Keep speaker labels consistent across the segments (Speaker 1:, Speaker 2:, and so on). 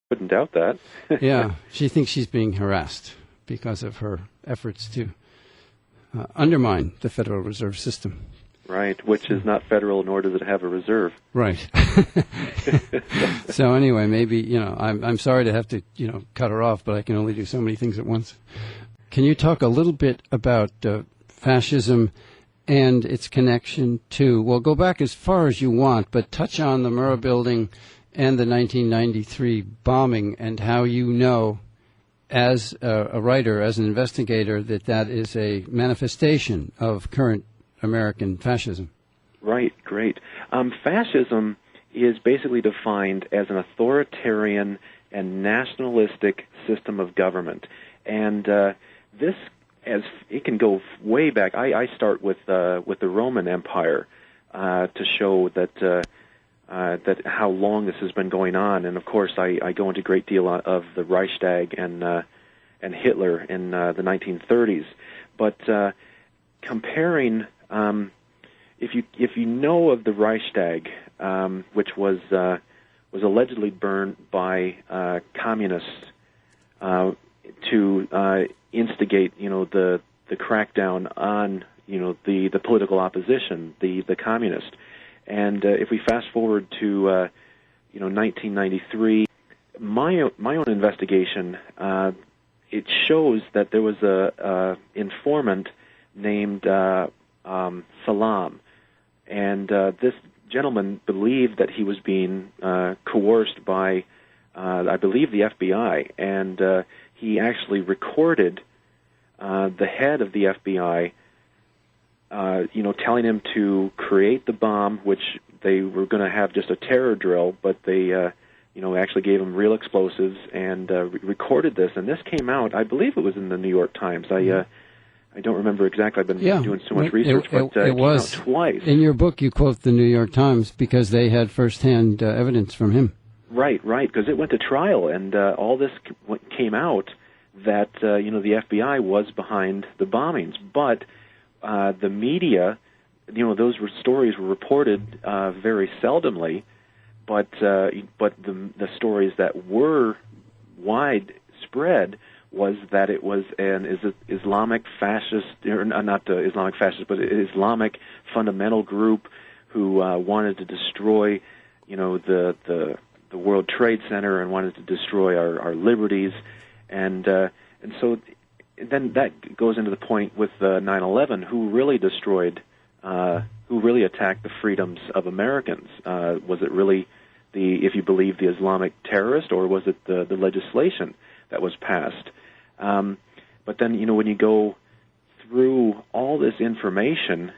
Speaker 1: Wouldn't doubt that.
Speaker 2: Yeah, she thinks she's being harassed because of her efforts to undermine the Federal Reserve System.
Speaker 1: Right, which is not federal, nor does it have a reserve.
Speaker 2: Right. So anyway, maybe, I'm sorry to have to, cut her off, but I can only do so many things at once. Can you talk a little bit about fascism and its connection to, well, go back as far as you want, but touch on the Murrah building and the 1993 bombing and how you know, as a writer, as an investigator, that is a manifestation of current American fascism.
Speaker 1: Right, great. Fascism is basically defined as an authoritarian and nationalistic system of government. And this, as it can go way back, I start with the Roman Empire to show that how long this has been going on. And of course, I go into a great deal of the Reichstag and Hitler in the 1930s. But comparing, if you know of the Reichstag, which was allegedly burned by communists to instigate, the crackdown on, the political opposition, the communists. And if we fast forward to 1993, my own investigation, it shows that there was a informant named Salam, and this gentleman believed that he was being coerced by, I believe, the FBI, and he actually recorded the head of the FBI, telling him to create the bomb, which they were going to have just a terror drill, but they, actually gave him real explosives and recorded this. And this came out, I believe it was in the New York Times. I don't remember exactly. I've been doing so much research, but it was came out twice.
Speaker 2: In your book, you quote the New York Times because they had firsthand evidence from him.
Speaker 1: Right, because it went to trial, and all this came out that the FBI was behind the bombings, but the media, those stories were reported very seldomly, but the stories that were widespread was that it was an Islamic fascist, or not Islamic fascist, but Islamic fundamental group who wanted to destroy, the World Trade Center and wanted to destroy our liberties, and so then that goes into the point with 9/11, who really destroyed, who really attacked the freedoms of Americans. Was it really if you believe the Islamic terrorist, or was it the legislation that was passed? But then, when you go through all this information,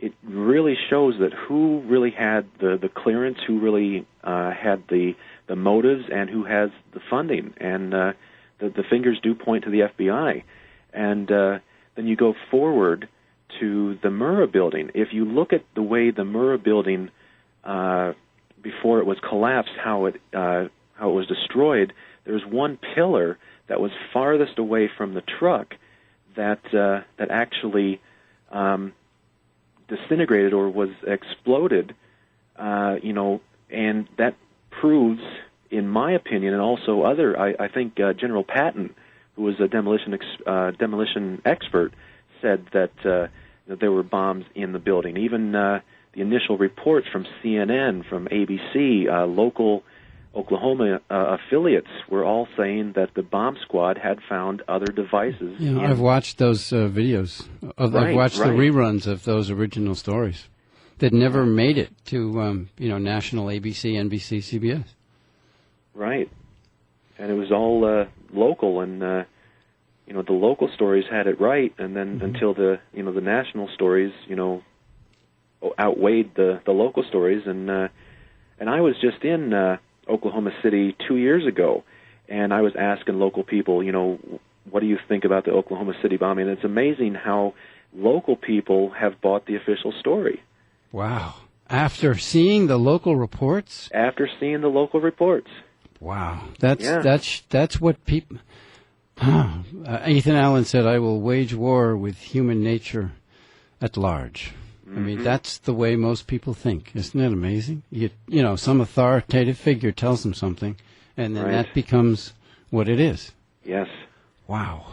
Speaker 1: it really shows that who really had the clearance, who really had the motives, and who has the funding. And the fingers do point to the FBI. And then you go forward to the Murrah building. If you look at the way the Murrah building, before it was collapsed, how it was destroyed, there's one pillar that was farthest away from the truck that actually disintegrated or was exploded, and that proves, in my opinion, and also I think General Patton, who was a demolition expert, said that there were bombs in the building. Even the initial reports from CNN, from ABC, local Oklahoma affiliates were all saying that the bomb squad had found other devices.
Speaker 2: Yeah, I've watched those videos. I've watched the reruns of those original stories that never made it to national ABC, NBC, CBS.
Speaker 1: Right, and it was all local, and the local stories had it right, and then until the national stories outweighed the local stories, and I was just in Oklahoma City 2 years ago, and I was asking local people, what do you think about the Oklahoma City bombing? And it's amazing how local people have bought the official story.
Speaker 2: Wow. After seeing the local reports?
Speaker 1: After seeing the local reports.
Speaker 2: Wow. That's what people... Ethan Allen said, I will wage war with human nature at large. I mean, that's the way most people think. Isn't that amazing? Some authoritative figure tells them something, and then
Speaker 1: Right.
Speaker 2: that becomes what it is.
Speaker 1: Yes.
Speaker 2: Wow.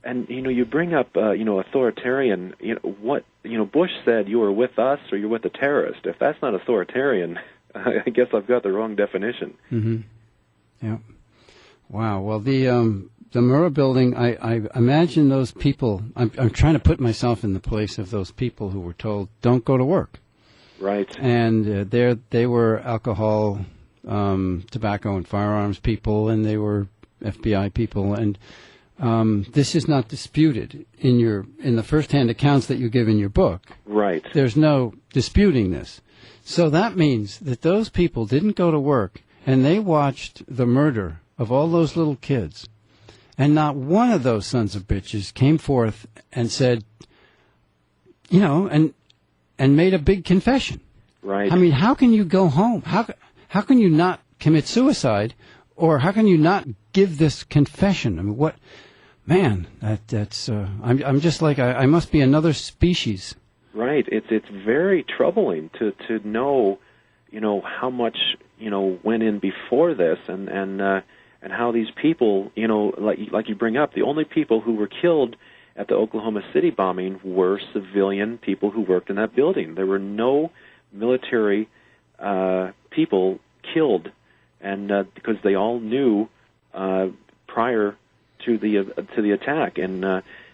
Speaker 1: And you bring up authoritarian. Bush said you were with us or you're with a terrorist. If that's not authoritarian, I guess I've got the wrong definition.
Speaker 2: Mm-hmm. Yeah. Wow. Well, the Murrah building, I imagine those people. I'm trying to put myself in the place of those people who were told don't go to work.
Speaker 1: Right.
Speaker 2: And they were alcohol, tobacco, and firearms people, and they were FBI people, and this is not disputed in the first-hand accounts that you give in your book.
Speaker 1: Right.
Speaker 2: There's no disputing this. So that means that those people didn't go to work, and they watched the murder of all those little kids, and not one of those sons of bitches came forth and said, and made a big confession.
Speaker 1: Right.
Speaker 2: I mean, how can you go home? How can you not commit suicide, or how can you not give this confession? I mean, what? Man, that's. I'm just like I must be another species.
Speaker 1: Right. It's very troubling to know, how much went in before this, and how these people, like you bring up, the only people who were killed at the Oklahoma City bombing were civilian people who worked in that building. There were no military people killed, and because they all knew prior to the attack, and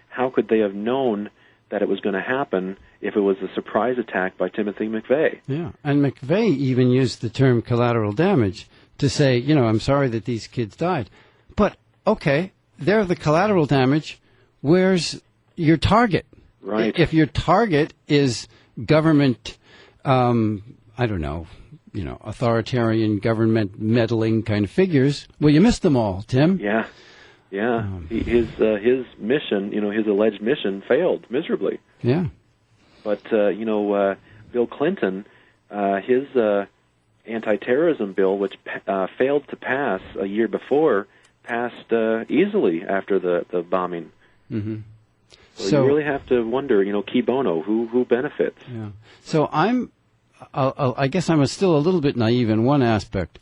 Speaker 1: how could they have known that it was going to happen if it was a surprise attack by Timothy McVeigh?
Speaker 2: Yeah, and McVeigh even used the term collateral damage to say, I'm sorry that these kids died, but okay, they're the collateral damage. Where's your target?
Speaker 1: Right.
Speaker 2: If your target is government, authoritarian government meddling kind of figures, well, you missed them all, Tim.
Speaker 1: Yeah. His mission, his alleged mission, failed miserably.
Speaker 2: Yeah.
Speaker 1: But Bill Clinton, his anti-terrorism bill, which failed to pass a year before, passed easily after the bombing.
Speaker 2: Mm-hmm.
Speaker 1: So you really have to wonder, qui bono, who benefits?
Speaker 2: Yeah. So I guess I'm still a little bit naive in one aspect.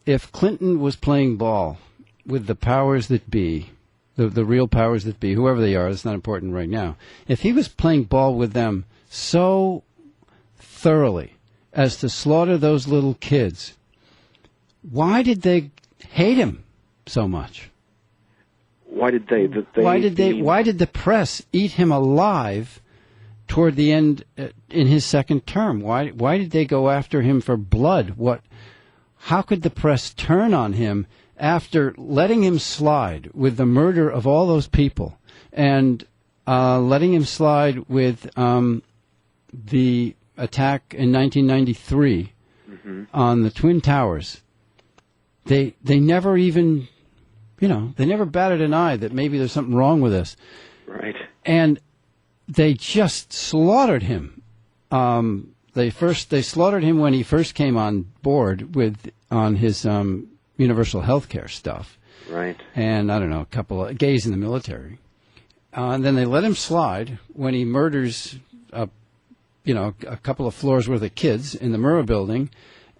Speaker 2: If Clinton was playing ball with the powers that be, the real powers that be, whoever they are, it's not important right now. If he was playing ball with them so thoroughly as to slaughter those little kids, why did they hate him so much?
Speaker 1: Why did they?
Speaker 2: Why did the press eat him alive toward the end in his second term? Why did they go after him for blood? How could the press turn on him after letting him slide with the murder of all those people and letting him slide with the attack in 1993 on the Twin Towers? They never even, they never batted an eye that maybe there's something wrong with this.
Speaker 1: Right.
Speaker 2: And they just slaughtered him. They slaughtered him when he first came on board on his universal health care stuff.
Speaker 1: Right.
Speaker 2: And, a couple of gays in the military. And then they let him slide when he murders, a couple of floors worth of kids in the Murrah building.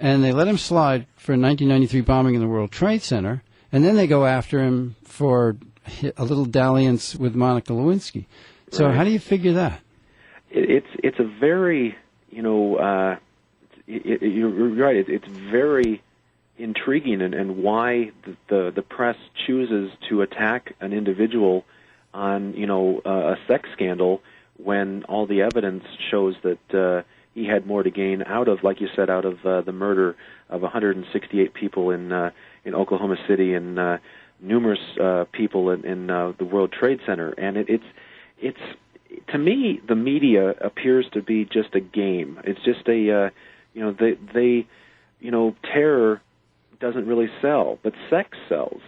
Speaker 2: And they let him slide for a 1993 bombing in the World Trade Center. And then they go after him for a little dalliance with Monica Lewinsky. So
Speaker 1: Right.
Speaker 2: how do you figure that?
Speaker 1: It's a very, you're right, it's very intriguing, and why the press chooses to attack an individual on, a sex scandal when all the evidence shows that he had more to gain out of, like you said, out of the murder of 168 people in Oklahoma City and numerous people in the World Trade Center. And it's to me, the media appears to be just a game. It's just a terror doesn't really sell, but sex sells.